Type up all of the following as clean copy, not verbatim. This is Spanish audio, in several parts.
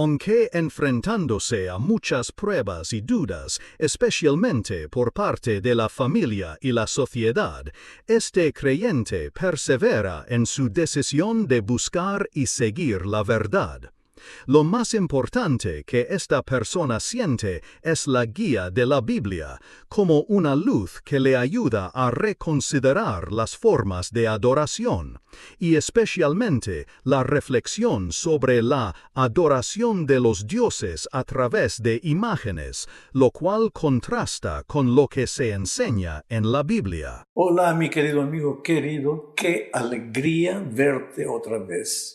Aunque enfrentándose a muchas pruebas y dudas, especialmente por parte de la familia y la sociedad, este creyente persevera en su decisión de buscar y seguir la verdad. Lo más importante que esta persona siente es la guía de la Biblia, como una luz que le ayuda a reconsiderar las formas de adoración, y especialmente la reflexión sobre la adoración de los dioses a través de imágenes, lo cual contrasta con lo que se enseña en la Biblia. Hola, mi querido amigo querido, qué alegría verte otra vez.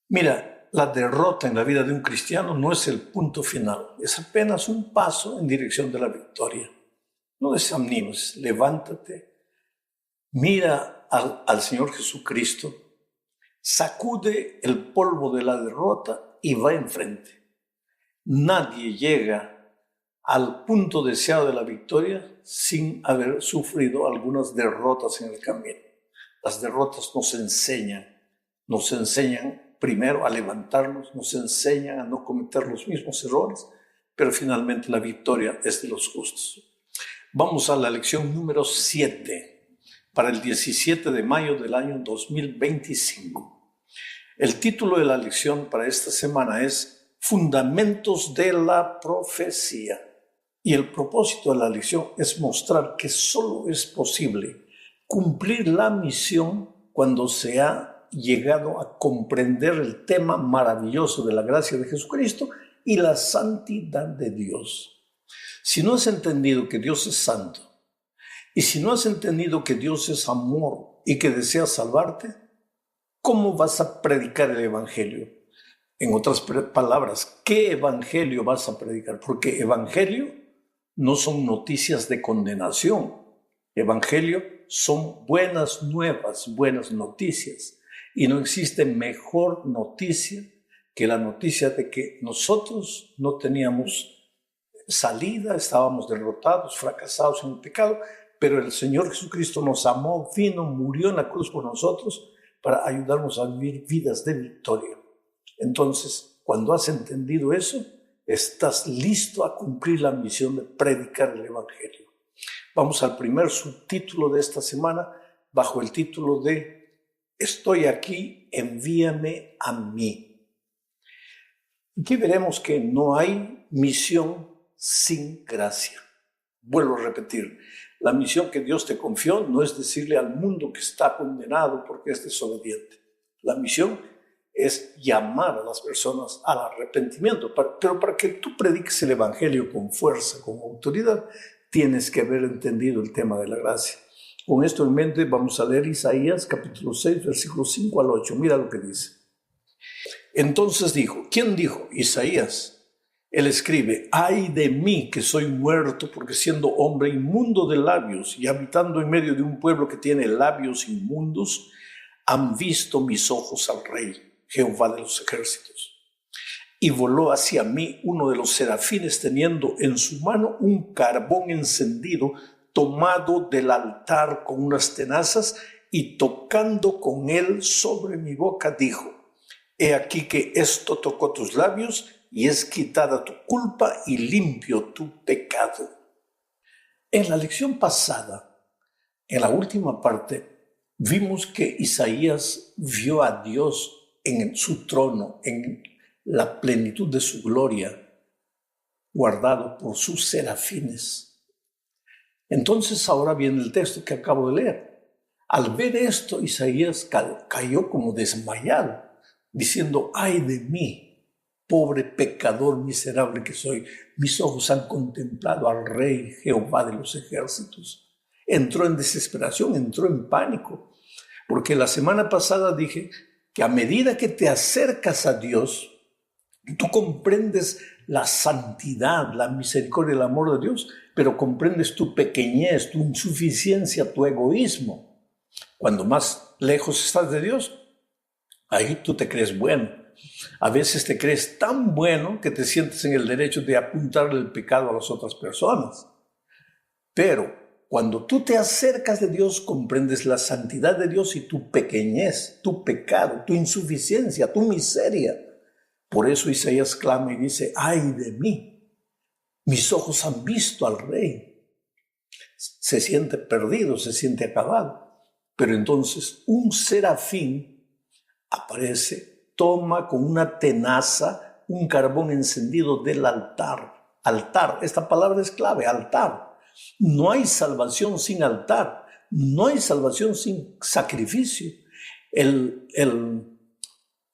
Mira, la derrota en la vida de un cristiano no es el punto final, es apenas un paso en dirección de la victoria. No desanimes, levántate, mira al Señor Jesucristo, sacude el polvo de la derrota y va enfrente. Nadie llega al punto deseado de la victoria sin haber sufrido algunas derrotas en el camino. Las derrotas nos enseñan primero a levantarnos, nos enseñan a no cometer los mismos errores, pero finalmente la victoria es de los justos. Vamos a la lección número 7 para el 17 de mayo del año 2025. El título de la lección para esta semana es Fundamentos de la Profecía. Y el propósito de la lección es mostrar que solo es posible cumplir la misión cuando se ha llegado a comprender el tema maravilloso de la gracia de Jesucristo y la santidad de Dios. Si no has entendido que Dios es santo, y si no has entendido que Dios es amor y que desea salvarte, ¿cómo vas a predicar el evangelio? En otras palabras, ¿qué evangelio vas a predicar? Porque evangelio no son noticias de condenación. Evangelio son buenas nuevas, buenas noticias. Y no existe mejor noticia que la noticia de que nosotros no teníamos salida, estábamos derrotados, fracasados en el pecado, pero el Señor Jesucristo nos amó, vino, murió en la cruz por nosotros para ayudarnos a vivir vidas de victoria. Entonces, cuando has entendido eso, estás listo a cumplir la misión de predicar el Evangelio. Vamos al primer subtítulo de esta semana, bajo el título de Estoy aquí, envíame a mí. Aquí veremos que no hay misión sin gracia. Vuelvo a repetir, la misión que Dios te confió no es decirle al mundo que está condenado porque es desobediente. La misión es llamar a las personas al arrepentimiento, pero para que tú prediques el evangelio con fuerza, con autoridad, tienes que haber entendido el tema de la gracia. Con esto en mente vamos a leer Isaías capítulo 6, versículos 5 al 8. Mira lo que dice. Entonces dijo, ¿quién dijo? Isaías. Él escribe, ay de mí que soy muerto, porque siendo hombre inmundo de labios y habitando en medio de un pueblo que tiene labios inmundos, han visto mis ojos al Rey, Jehová de los ejércitos. Y voló hacia mí uno de los serafines teniendo en su mano un carbón encendido tomado del altar con unas tenazas y tocando con él sobre mi boca dijo, he aquí que esto tocó tus labios y es quitada tu culpa y limpio tu pecado. En la lección pasada, en la última parte, vimos que Isaías vio a Dios en su trono, en la plenitud de su gloria, guardado por sus serafines. Entonces ahora viene el texto que acabo de leer. Al ver esto, Isaías cayó como desmayado, diciendo, ay de mí, pobre pecador miserable que soy. Mis ojos han contemplado al Rey Jehová de los ejércitos. Entró en desesperación, entró en pánico, porque la semana pasada dije que a medida que te acercas a Dios, tú comprendes la santidad, la misericordia y el amor de Dios, pero comprendes tu pequeñez, tu insuficiencia, tu egoísmo. Cuando más lejos estás de Dios, ahí tú te crees bueno. A veces te crees tan bueno que te sientes en el derecho de apuntarle el pecado a las otras personas. Pero cuando tú te acercas de Dios, comprendes la santidad de Dios y tu pequeñez, tu pecado, tu insuficiencia, tu miseria. Por eso Isaías clama y dice, ¡ay de mí! Mis ojos han visto al Rey. Se siente perdido, se siente acabado. Pero entonces un serafín aparece, toma con una tenaza un carbón encendido del altar. Altar, esta palabra es clave, altar. No hay salvación sin altar, no hay salvación sin sacrificio. El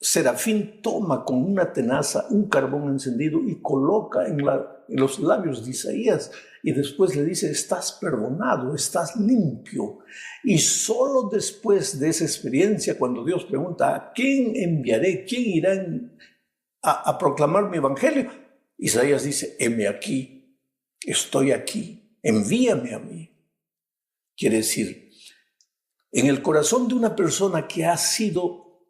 serafín toma con una tenaza un carbón encendido y coloca en los labios de Isaías y después le dice, estás perdonado, estás limpio. Y solo después de esa experiencia, cuando Dios pregunta, ¿a quién enviaré? ¿Quién irá a proclamar mi evangelio? Isaías dice, heme aquí, estoy aquí, envíame a mí. Quiere decir, en el corazón de una persona que ha sido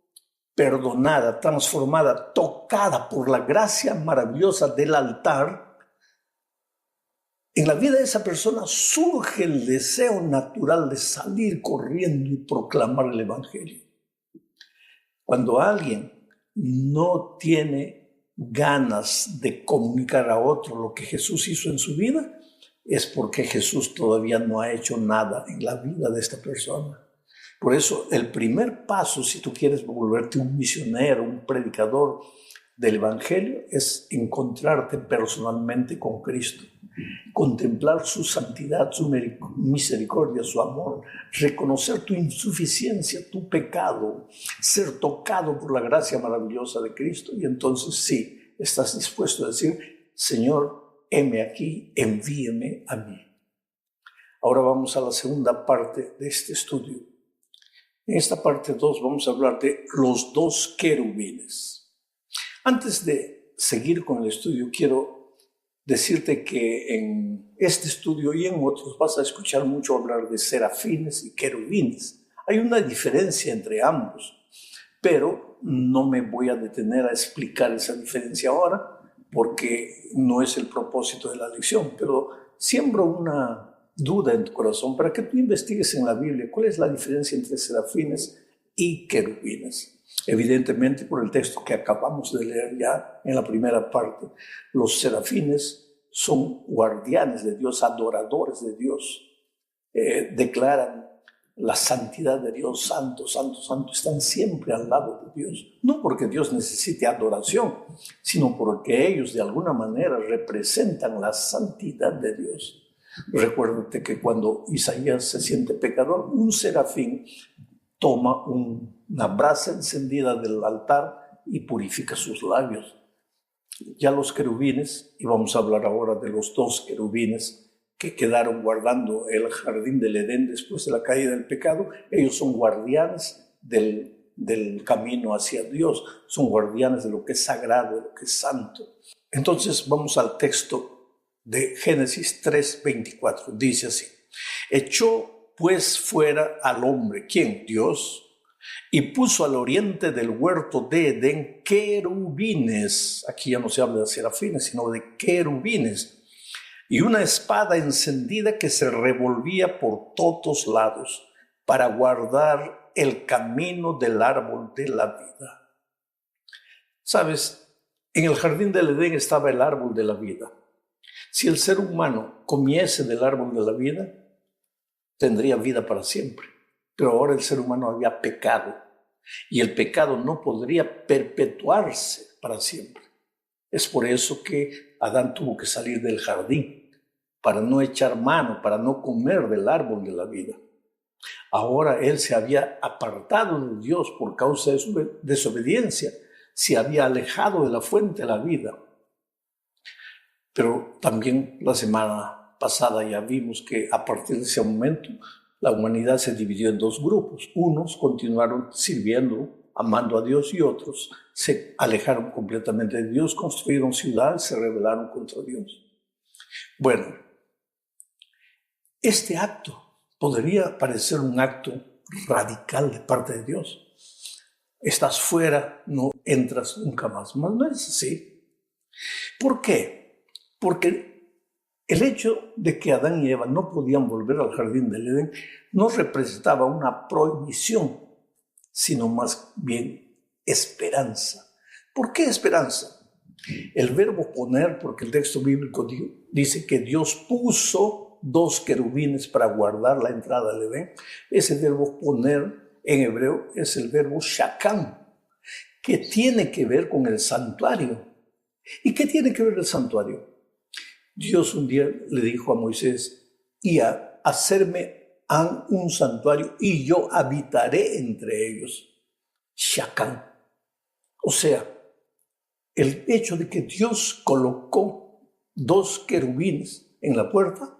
perdonada, transformada, tocada por la gracia maravillosa del altar, en la vida de esa persona surge el deseo natural de salir corriendo y proclamar el evangelio. Cuando alguien no tiene ganas de comunicar a otro lo que Jesús hizo en su vida, es porque Jesús todavía no ha hecho nada en la vida de esta persona. Por eso, el primer paso, si tú quieres volverte un misionero, un predicador del evangelio, es encontrarte personalmente con Cristo, contemplar su santidad, su misericordia, su amor, reconocer tu insuficiencia, tu pecado, ser tocado por la gracia maravillosa de Cristo, y entonces sí, estás dispuesto a decir, Señor, heme aquí, envíeme a mí. Ahora vamos a la segunda parte de este estudio. En esta parte 2 vamos a hablar de los dos querubines. Antes de seguir con el estudio, quiero decirte que en este estudio y en otros vas a escuchar mucho hablar de serafines y querubines. Hay una diferencia entre ambos, pero no me voy a detener a explicar esa diferencia ahora porque no es el propósito de la lección, pero siembro una duda en tu corazón para que tú investigues en la Biblia cuál es la diferencia entre serafines y querubines. Evidentemente, por el texto que acabamos de leer ya en la primera parte, los serafines son guardianes de Dios, adoradores de Dios, declaran la santidad de Dios, santo, santo, santo, están siempre al lado de Dios. No porque Dios necesite adoración, sino porque ellos de alguna manera representan la santidad de Dios. Recuérdate que cuando Isaías se siente pecador, un serafín toma una brasa encendida del altar y purifica sus labios. Ya los querubines, y vamos a hablar ahora de los dos querubines que quedaron guardando el jardín del Edén después de la caída del pecado, ellos son guardianes del camino hacia Dios, son guardianes de lo que es sagrado, de lo que es santo. Entonces vamos al texto de Génesis 3:24, dice así, echó pues fuera al hombre, ¿quién? Dios, y puso al oriente del huerto de Edén querubines, aquí ya no se habla de serafines, sino de querubines, y una espada encendida que se revolvía por todos lados para guardar el camino del árbol de la vida. ¿Sabes? En el jardín del Edén estaba el árbol de la vida. Si el ser humano comiese del árbol de la vida, tendría vida para siempre. Pero ahora el ser humano había pecado y el pecado no podría perpetuarse para siempre. Es por eso que Adán tuvo que salir del jardín, para no echar mano, para no comer del árbol de la vida. Ahora él se había apartado de Dios por causa de su desobediencia, se había alejado de la fuente de la vida. Pero también la semana pasada ya vimos que a partir de ese momento la humanidad se dividió en dos grupos. Unos continuaron sirviendo, amando a Dios, y otros se alejaron completamente de Dios, construyeron ciudades, se rebelaron contra Dios. Bueno, este acto podría parecer un acto radical de parte de Dios. Estás fuera, no entras nunca más. No es así. ¿Por qué? Porque el hecho de que Adán y Eva no podían volver al jardín del Edén no representaba una prohibición, sino más bien esperanza. ¿Por qué esperanza? El verbo poner, porque el texto bíblico dice que Dios puso 2 querubines para guardar la entrada del Edén. Ese verbo poner en hebreo es el verbo shakán, que tiene que ver con el santuario. ¿Y qué tiene que ver el santuario? Dios un día le dijo a Moisés, y a hacerme un santuario y yo habitaré entre ellos. Shakán. O sea, el hecho de que Dios colocó 2 querubines en la puerta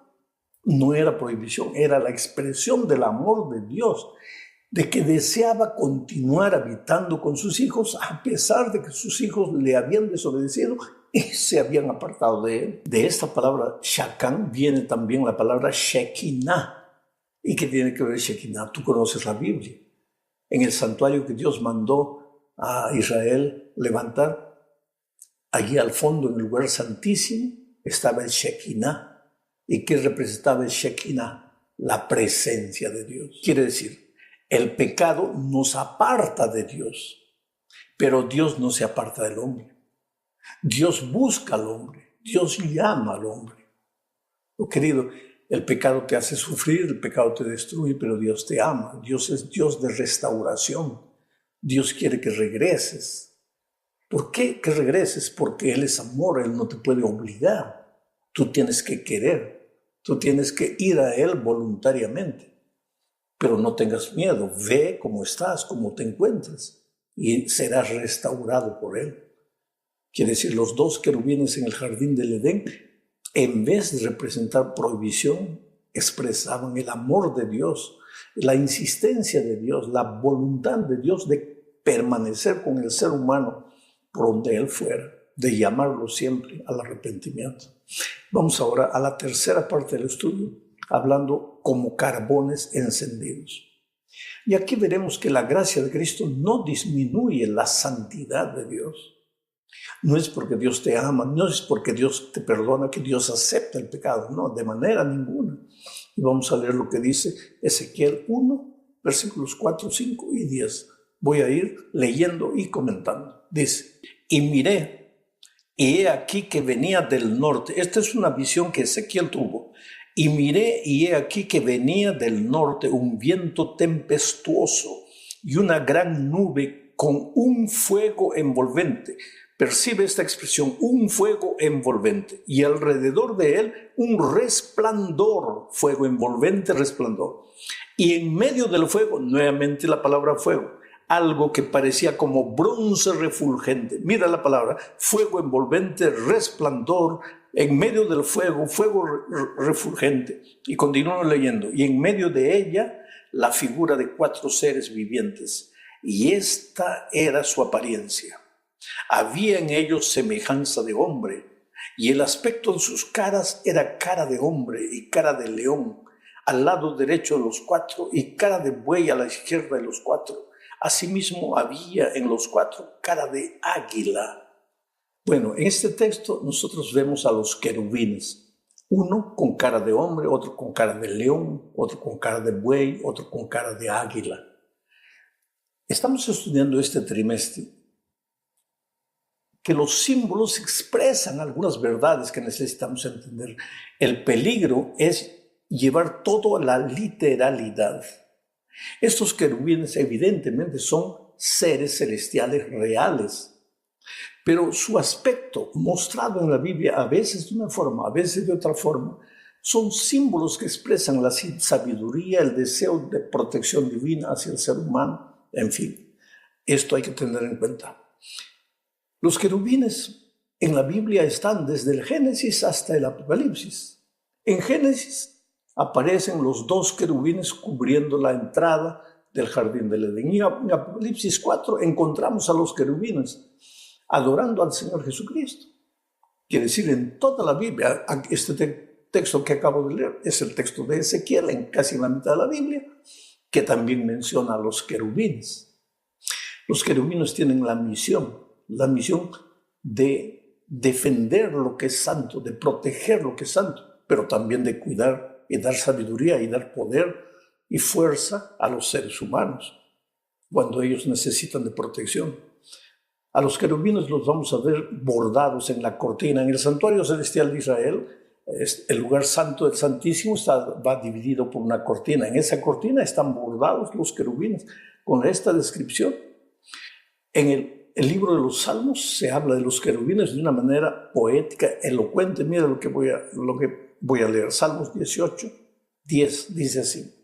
no era prohibición, era la expresión del amor de Dios, de que deseaba continuar habitando con sus hijos a pesar de que sus hijos le habían desobedecido y se habían apartado de él. De esta palabra Shakán viene también la palabra Shekinah. ¿Y qué tiene que ver Shekinah? Tú conoces la Biblia. En el santuario que Dios mandó a Israel levantar, allí al fondo, en el lugar santísimo, estaba el Shekinah. ¿Y qué representaba el Shekinah? La presencia de Dios. Quiere decir, el pecado nos aparta de Dios, pero Dios no se aparta del hombre. Dios busca al hombre, Dios llama al hombre. Oh, querido, el pecado te hace sufrir, el pecado te destruye, pero Dios te ama. Dios es Dios de restauración. Dios quiere que regreses. ¿Por qué que regreses? Porque Él es amor, Él no te puede obligar. Tú tienes que querer, tú tienes que ir a Él voluntariamente. Pero no tengas miedo, ve cómo estás, cómo te encuentras y serás restaurado por Él. Quiere decir, los 2 querubines en el jardín del Edén, en vez de representar prohibición, expresaban el amor de Dios, la insistencia de Dios, la voluntad de Dios de permanecer con el ser humano por donde Él fuera, de llamarlo siempre al arrepentimiento. Vamos ahora a la tercera parte del estudio, hablando como carbones encendidos. Y aquí veremos que la gracia de Cristo no disminuye la santidad de Dios. No es porque Dios te ama, no es porque Dios te perdona que Dios acepta el pecado, no, de manera ninguna. Y vamos a leer lo que dice Ezequiel 1, versículos 4, 5 y 10. Voy a ir leyendo y comentando. Dice, y miré, y he aquí que venía del norte. Esta es una visión que Ezequiel tuvo. Y miré, y he aquí que venía del norte un viento tempestuoso y una gran nube con un fuego envolvente. Percibe esta expresión, un fuego envolvente, y alrededor de él un resplandor, fuego envolvente, resplandor. Y en medio del fuego, nuevamente la palabra fuego, algo que parecía como bronce refulgente. Mira la palabra, fuego envolvente, resplandor, en medio del fuego, fuego refulgente. Y continúo leyendo, y en medio de ella la figura de 4 seres vivientes, y esta era su apariencia. Había en ellos semejanza de hombre, y el aspecto de sus caras era cara de hombre y cara de león al lado derecho de los 4 y cara de buey a la izquierda de los 4. Asimismo había en los 4 cara de águila. Bueno, en este texto nosotros vemos a los querubines, uno con cara de hombre, otro con cara de león, otro con cara de buey, otro con cara de águila. Estamos estudiando este trimestre que los símbolos expresan algunas verdades que necesitamos entender. El peligro es llevar todo a la literalidad. Estos querubines evidentemente son seres celestiales reales, pero su aspecto mostrado en la Biblia, a veces de una forma, a veces de otra forma, son símbolos que expresan la sabiduría, el deseo de protección divina hacia el ser humano. En fin, esto hay que tener en cuenta. Los querubines en la Biblia están desde el Génesis hasta el Apocalipsis. En Génesis aparecen los 2 querubines cubriendo la entrada del jardín del Edén. Y en Apocalipsis 4 encontramos a los querubines adorando al Señor Jesucristo. Quiere decir, en toda la Biblia, este texto que acabo de leer es el texto de Ezequiel, en casi la mitad de la Biblia, que también menciona a los querubines. Los querubines tienen la misión de defender lo que es santo, de proteger lo que es santo, pero también de cuidar y dar sabiduría y dar poder y fuerza a los seres humanos cuando ellos necesitan de protección. A los querubines los vamos a ver bordados en la cortina. En el santuario celestial de Israel, el lugar santo del Santísimo va dividido por una cortina. En esa cortina están bordados los querubines con esta descripción. En el libro de los Salmos se habla de los querubines de una manera poética, elocuente. Mira lo que voy a leer. Salmos 18, 10 dice así.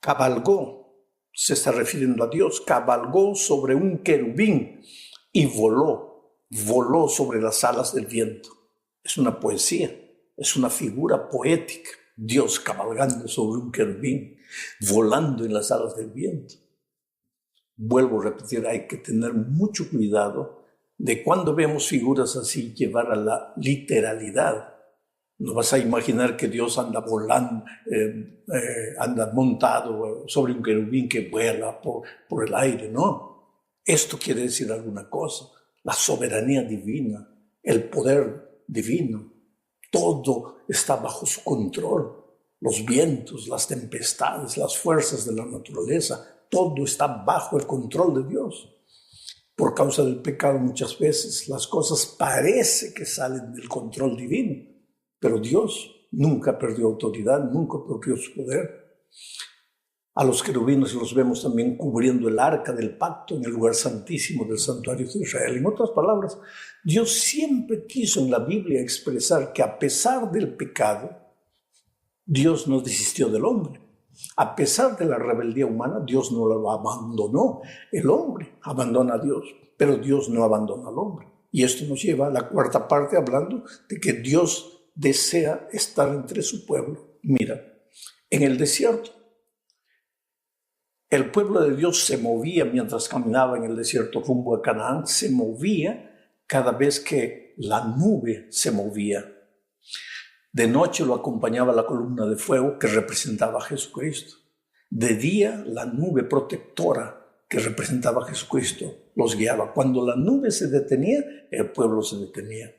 Cabalgó, se está refiriendo a Dios, cabalgó sobre un querubín y voló sobre las alas del viento. Es una poesía, es una figura poética. Dios cabalgando sobre un querubín, volando en las alas del viento. Vuelvo a repetir, hay que tener mucho cuidado de cuando vemos figuras así llevar a la literalidad. No vas a imaginar que Dios anda volando, anda montado sobre un querubín que vuela por el aire, no. Esto quiere decir alguna cosa, la soberanía divina, el poder divino, todo está bajo su control. Los vientos, las tempestades, las fuerzas de la naturaleza, todo está bajo el control de Dios. Por causa del pecado muchas veces las cosas parece que salen del control divino, pero Dios nunca perdió autoridad, nunca perdió su poder. A los querubines los vemos también cubriendo el arca del pacto en el lugar santísimo del santuario de Israel. En otras palabras, Dios siempre quiso en la Biblia expresar que a pesar del pecado, Dios no desistió del hombre. A pesar de la rebeldía humana, Dios no lo abandonó. El hombre abandona a Dios, pero Dios no abandona al hombre. Y esto nos lleva a la cuarta parte hablando de que Dios desea estar entre su pueblo. Mira, en el desierto, el pueblo de Dios se movía mientras caminaba en el desierto rumbo a Canaán, se movía cada vez que la nube se movía. De noche lo acompañaba la columna de fuego que representaba a Jesucristo. De día la nube protectora que representaba a Jesucristo los guiaba. Cuando la nube se detenía, el pueblo se detenía.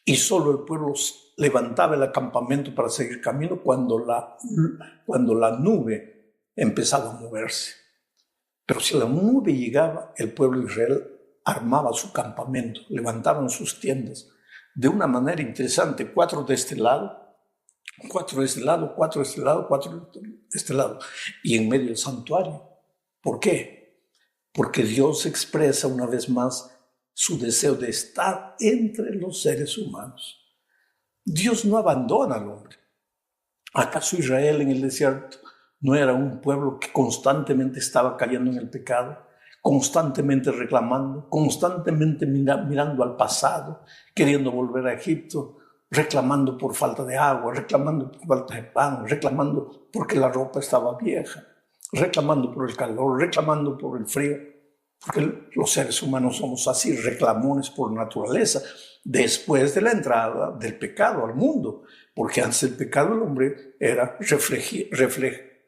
Y solo el pueblo levantaba el acampamento para seguir camino cuando la nube empezaba a moverse. Pero si la nube llegaba, el pueblo de Israel armaba su campamento, levantaban sus tiendas de una manera interesante, 4 de este lado, 4 de este lado, 4 de este lado, 4 de este lado, y en medio del santuario. ¿Por qué? Porque Dios expresa una vez más su deseo de estar entre los seres humanos. Dios no abandona al hombre. ¿Acaso Israel en el desierto no era un pueblo que constantemente estaba cayendo en el pecado? Constantemente reclamando, constantemente mirando al pasado, queriendo volver a Egipto, reclamando por falta de agua, reclamando por falta de pan, reclamando porque la ropa estaba vieja, reclamando por el calor, reclamando por el frío, porque los seres humanos somos así, reclamones por naturaleza, después de la entrada del pecado al mundo, porque antes del pecado el hombre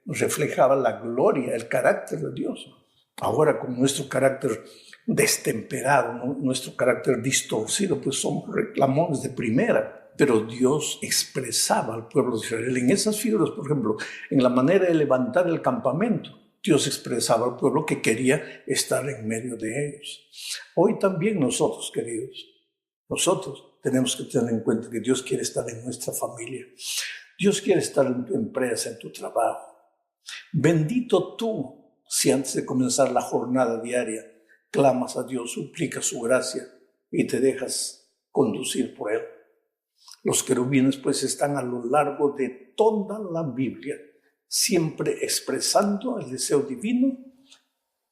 reflejaba la gloria, el carácter de Dios. Ahora con nuestro carácter destemperado, ¿no? Nuestro carácter distorcido, pues somos reclamones de primera. Pero Dios expresaba al pueblo de Israel en esas figuras, por ejemplo, en la manera de levantar el campamento. Dios expresaba al pueblo que quería estar en medio de ellos. Hoy también nosotros, queridos, nosotros tenemos que tener en cuenta que Dios quiere estar en nuestra familia. Dios quiere estar en tu empresa, en tu trabajo. Bendito tú si antes de comenzar la jornada diaria clamas a Dios, suplicas su gracia y te dejas conducir por Él. Los querubines pues están a lo largo de toda la Biblia, siempre expresando el deseo divino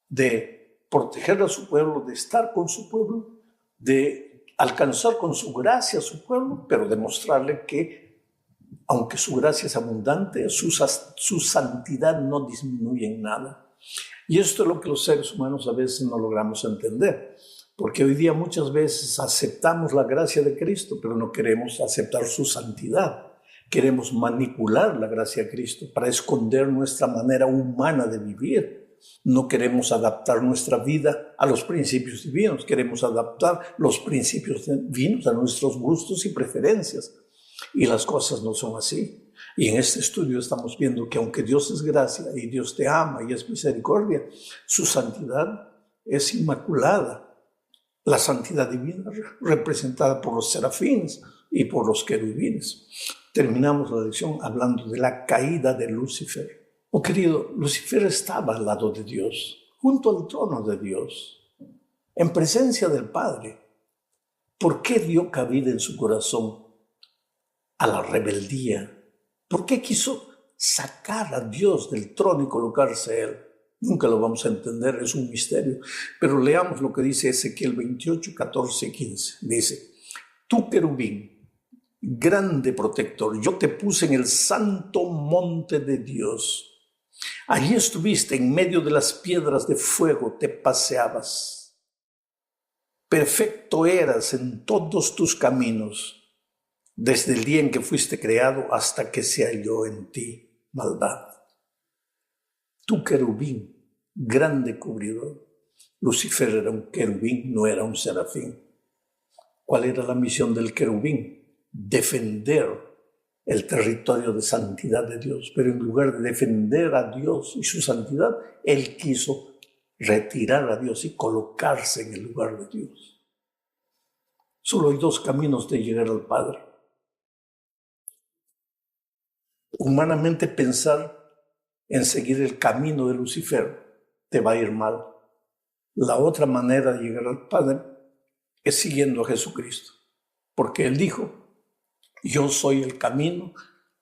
de proteger a su pueblo, de estar con su pueblo, de alcanzar con su gracia a su pueblo, pero demostrarle que aunque su gracia es abundante, su santidad no disminuye en nada. Y esto es lo que los seres humanos a veces no logramos entender, porque hoy día muchas veces aceptamos la gracia de Cristo, pero no queremos aceptar su santidad. Queremos manipular la gracia de Cristo para esconder nuestra manera humana de vivir. No queremos adaptar nuestra vida a los principios divinos, queremos adaptar los principios divinos a nuestros gustos y preferencias. Y las cosas no son así. Y en este estudio estamos viendo que aunque Dios es gracia y Dios te ama y es misericordia, su santidad es inmaculada. la santidad divina representada por los serafines y por los querubines. Terminamos la lección hablando de la caída de Lucifer. Oh querido, Lucifer estaba al lado de Dios, junto al trono de Dios, en presencia del Padre. ¿Por qué dio cabida en su corazón a la rebeldía? ¿Por qué quiso sacar a Dios del trono y colocarse a Él? Nunca lo vamos a entender, es un misterio. Pero leamos lo que dice Ezequiel 28, 14 y 15. Dice, tú querubín, grande protector, yo te puse en el santo monte de Dios. Allí estuviste en medio de las piedras de fuego, te paseabas. Perfecto eras en todos tus caminos, desde el día en que fuiste creado hasta que se halló en ti maldad. Tú querubín, grande cubridor. Lucifer era un querubín, no era un serafín. ¿Cuál era la misión del querubín? Defender el territorio de santidad de Dios. Pero en lugar de defender a Dios y su santidad, él quiso retirar a Dios y colocarse en el lugar de Dios. Solo hay dos caminos de llegar al Padre. Humanamente pensar en seguir el camino de Lucifer te va a ir mal. La otra manera de llegar al Padre es siguiendo a Jesucristo, porque Él dijo, yo soy el camino,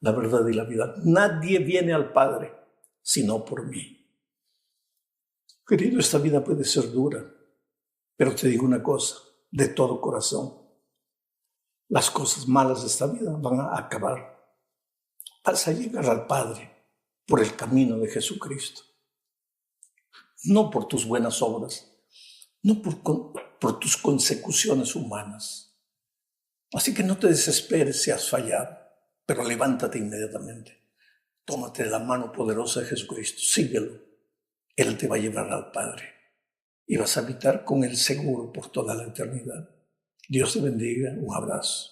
la verdad y la vida. Nadie viene al Padre sino por mí. Querido, esta vida puede ser dura, pero te digo una cosa, de todo corazón, las cosas malas de esta vida van a acabar. Vas a llegar al Padre por el camino de Jesucristo. No por tus buenas obras, no por tus consecuciones humanas. Así que no te desesperes si has fallado, pero levántate inmediatamente. Tómate la mano poderosa de Jesucristo, síguelo. Él te va a llevar al Padre y vas a habitar con Él seguro por toda la eternidad. Dios te bendiga, un abrazo.